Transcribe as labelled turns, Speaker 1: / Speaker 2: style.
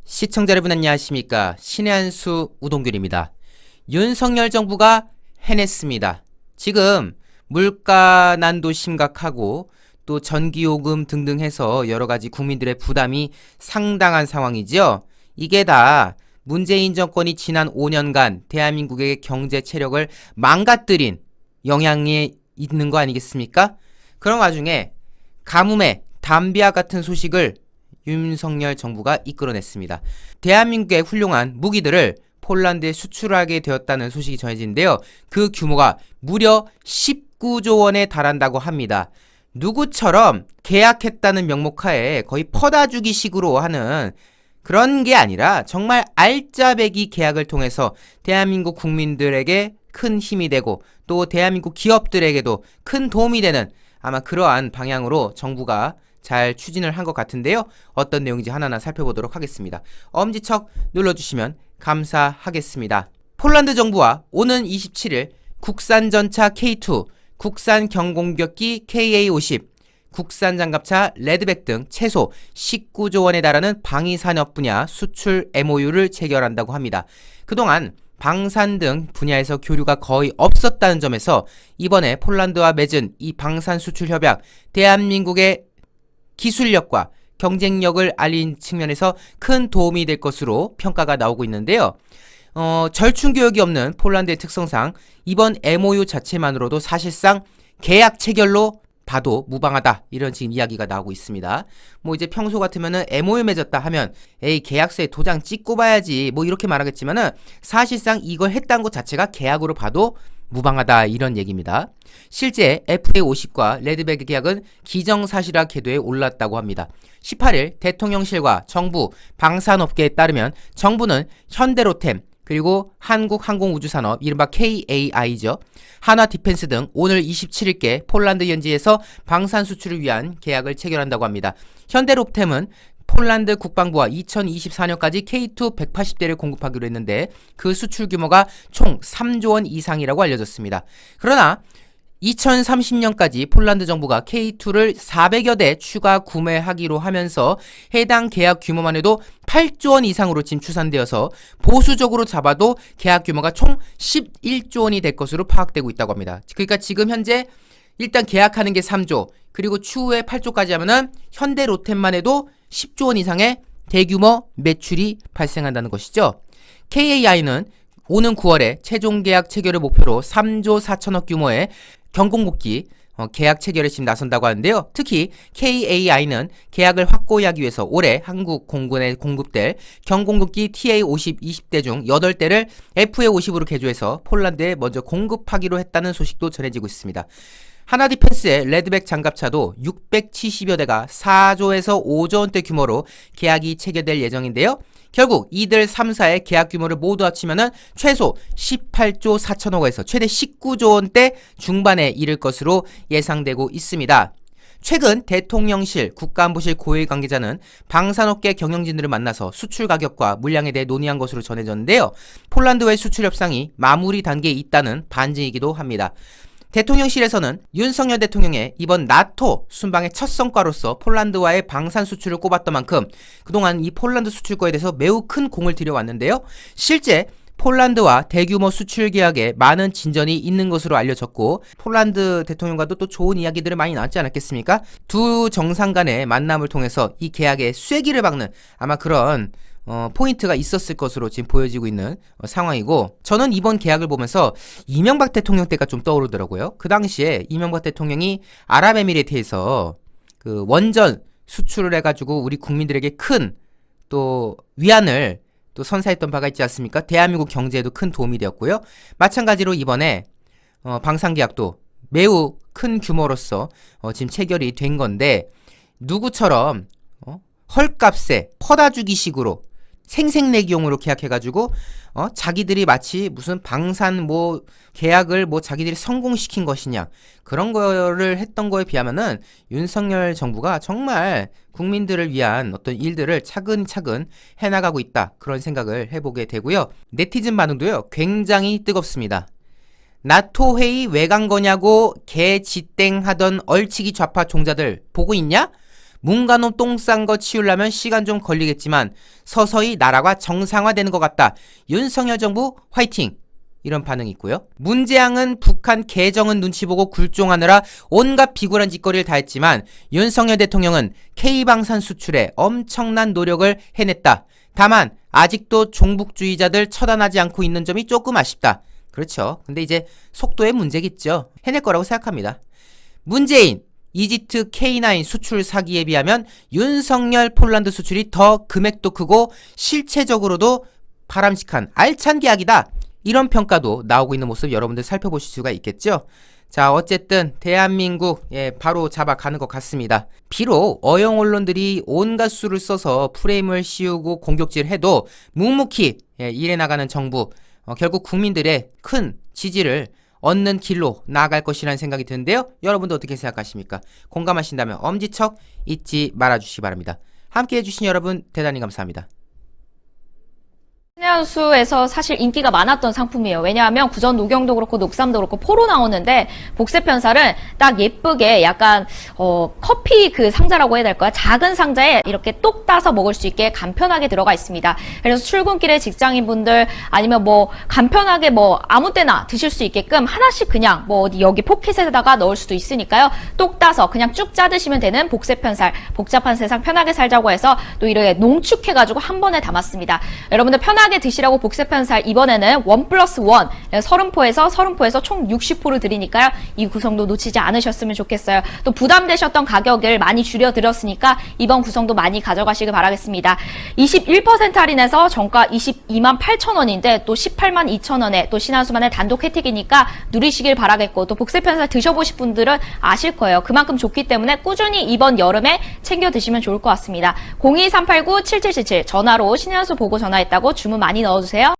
Speaker 1: 시청자 여러분 안녕하십니까. 신의 한수 우동균입니다. 윤석열 정부가 해냈습니다. 지금 물가 난도 심각하고 또 전기요금 등등 해서 여러가지 국민들의 부담이 상당한 상황이죠. 이게 다 문재인 정권이 지난 5년간 대한민국의 경제 체력을 망가뜨린 영향이 있는 거 아니겠습니까? 그런 와중에 가뭄에 담비와 같은 소식을 윤석열 정부가 이끌어냈습니다. 대한민국의 훌륭한 무기들을 폴란드에 수출하게 되었다는 소식이 전해지는데요. 그 규모가 무려 19조 원에 달한다고 합니다. 누구처럼 계약했다는 명목하에 거의 퍼다주기 식으로 하는 그런 게 아니라 정말 알짜배기 계약을 통해서 대한민국 국민들에게 큰 힘이 되고 또 대한민국 기업들에게도 큰 도움이 되는 아마 그러한 방향으로 정부가 잘 추진을 한 것 같은데요. 어떤 내용인지 하나하나 살펴보도록 하겠습니다. 엄지척 눌러주시면 감사하겠습니다. 폴란드 정부와 오는 27일 국산 전차 K2, 국산 경공격기 KA-50, 국산 장갑차 레드백 등 최소 19조 원에 달하는 방위산업 분야 수출 MOU를 체결한다고 합니다. 그동안 방산 등 분야에서 교류가 거의 없었다는 점에서 이번에 폴란드와 맺은 이 방산 수출 협약, 대한민국의 기술력과 경쟁력을 알린 측면에서 큰 도움이 될 것으로 평가가 나오고 있는데요. 절충교역이 없는 폴란드의 특성상 이번 MOU 자체만으로도 사실상 계약 체결로 봐도 무방하다, 이런 지금 이야기가 나오고 있습니다. 뭐 이제 평소 같으면은 MOU 맺었다 하면 에이 계약서에 도장 찍고 봐야지 뭐 이렇게 말하겠지만은 사실상 이걸 했다는 것 자체가 계약으로 봐도 무방하다, 이런 얘기입니다. 실제 FA-50과 레드백 계약은 기정사실화 궤도에 올랐다고 합니다. 18일 대통령실과 정부, 방산업계에 따르면 정부는 현대로템, 그리고 한국항공우주산업, 이른바 KAI죠. 한화디펜스 등 오늘 27일께 폴란드 현지에서 방산 수출을 위한 계약을 체결한다고 합니다. 현대로템은 폴란드 국방부와 2024년까지 K2 180대를 공급하기로 했는데 그 수출 규모가 총 3조 원 이상이라고 알려졌습니다. 그러나 2030년까지 폴란드 정부가 K2를 400여 대 추가 구매하기로 하면서 해당 계약 규모만 해도 8조 원 이상으로 지금 추산되어서 보수적으로 잡아도 계약 규모가 총 11조 원이 될 것으로 파악되고 있다고 합니다. 그러니까 지금 현재 일단 계약하는 게 3조, 그리고 추후에 8조까지 하면은 현대 로템만 해도 10조 원 이상의 대규모 매출이 발생한다는 것이죠. KAI는 오는 9월에 최종 계약 체결을 목표로 3조 4천억 규모의 경공국기 계약 체결에 지금 나선다고 하는데요. 특히 KAI는 계약을 확고히 하기 위해서 올해 한국 공군에 공급될 경공국기 TA-50 20대 중 8대를 FA-50으로 개조해서 폴란드에 먼저 공급하기로 했다는 소식도 전해지고 있습니다. 하나디펜스의 레드백 장갑차도 670여 대가 4조에서 5조 원대 규모로 계약이 체결될 예정인데요. 결국 이들 3사의 계약 규모를 모두 합치면은 최소 18조 4천억 원에서 최대 19조 원대 중반에 이를 것으로 예상되고 있습니다. 최근 대통령실, 국가안보실 고위 관계자는 방산업계 경영진들을 만나서 수출 가격과 물량에 대해 논의한 것으로 전해졌는데요. 폴란드와의 수출 협상이 마무리 단계에 있다는 반증이기도 합니다. 대통령실에서는 윤석열 대통령의 이번 나토 순방의 첫 성과로서 폴란드와의 방산 수출을 꼽았던 만큼 그동안 이 폴란드 수출거에 대해서 매우 큰 공을 들여왔는데요. 실제 폴란드와 대규모 수출 계약에 많은 진전이 있는 것으로 알려졌고 폴란드 대통령과도 또 좋은 이야기들을 많이 나왔지 않았겠습니까? 두 정상 간의 만남을 통해서 이 계약에 쐐기를 박는 아마 그런 포인트가 있었을 것으로 지금 보여지고 있는 상황이고, 저는 이번 계약을 보면서 이명박 대통령 때가 좀 떠오르더라고요. 그 당시에 이명박 대통령이 아랍에미리트에서 그 원전 수출을 해가지고 우리 국민들에게 큰 또 위안을 또 선사했던 바가 있지 않습니까? 대한민국 경제에도 큰 도움이 되었고요. 마찬가지로 이번에 방산계약도 매우 큰 규모로서 지금 체결이 된 건데, 누구처럼 헐값에 퍼다주기 식으로 생색내기용으로 계약해가지고 자기들이 마치 무슨 방산 뭐 계약을 뭐 자기들이 성공시킨 것이냐, 그런 거를 했던 거에 비하면은 윤석열 정부가 정말 국민들을 위한 어떤 일들을 차근차근 해나가고 있다, 그런 생각을 해보게 되고요. 네티즌 반응도요 굉장히 뜨겁습니다. 나토 회의 왜 간 거냐고 개지땡 하던 얼치기 좌파 종자들 보고 있냐? 문가놈 똥 싼 거 치우려면 시간 좀 걸리겠지만 서서히 나라가 정상화되는 것 같다. 윤석열 정부 화이팅! 이런 반응이 있고요. 문재양은 북한 개정은 눈치 보고 굴종하느라 온갖 비굴한 짓거리를 다 했지만 윤석열 대통령은 K방산 수출에 엄청난 노력을 해냈다. 다만 아직도 종북주의자들 처단하지 않고 있는 점이 조금 아쉽다. 그렇죠. 근데 이제 속도의 문제겠죠. 해낼 거라고 생각합니다. 문재인, 이집트 K9 수출 사기에 비하면 윤석열 폴란드 수출이 더 금액도 크고 실체적으로도 바람직한 알찬 계약이다. 이런 평가도 나오고 있는 모습 여러분들 살펴보실 수가 있겠죠. 자, 어쨌든 대한민국 바로 잡아가는 것 같습니다. 비록 어용 언론들이 온갖 수를 써서 프레임을 씌우고 공격질해도 묵묵히 일해 나가는 정부, 결국 국민들의 큰 지지를 얻는 길로 나아갈 것이라는 생각이 드는데요. 여러분도 어떻게 생각하십니까? 공감하신다면 엄지척 잊지 말아주시기 바랍니다. 함께 해주신 여러분 대단히 감사합니다.
Speaker 2: 신혜한수에서 사실 인기가 많았던 상품이에요. 왜냐하면 구전 녹용도 그렇고 녹삼도 그렇고 포로 나오는데 복세 편살은 딱 예쁘게 약간 커피 그 상자라고 해야 될까요? 작은 상자에 이렇게 똑 따서 먹을 수 있게 간편하게 들어가 있습니다. 그래서 출근길에 직장인분들 아니면 뭐 간편하게 뭐 아무 때나 드실 수 있게끔 하나씩 그냥 뭐 어디 여기 포켓에다가 넣을 수도 있으니까요. 똑 따서 그냥 쭉 짜 드시면 되는 복세 편살, 복잡한 세상 편하게 살자고 해서 또 이렇게 농축해가지고 한 번에 담았습니다. 여러분들 편하게 드시라고 복세편살 이번에는 1+1 서른포에서 총 60포를 드리니까요. 이 구성도 놓치지 않으셨으면 좋겠어요. 또 부담되셨던 가격을 많이 줄여드렸으니까 이번 구성도 많이 가져가시길 바라겠습니다. 21% 할인해서 정가 22만 8천 원인데 또 18만 2천 원에 또 신한수만의 단독 혜택이니까 누리시길 바라겠고 또 복세편살 드셔보실 분들은 아실 거예요. 그만큼 좋기 때문에 꾸준히 이번 여름에 챙겨 드시면 좋을 것 같습니다. 02389-7777 전화로 신한수 보고 전화했다고 주문 많이 넣어주세요.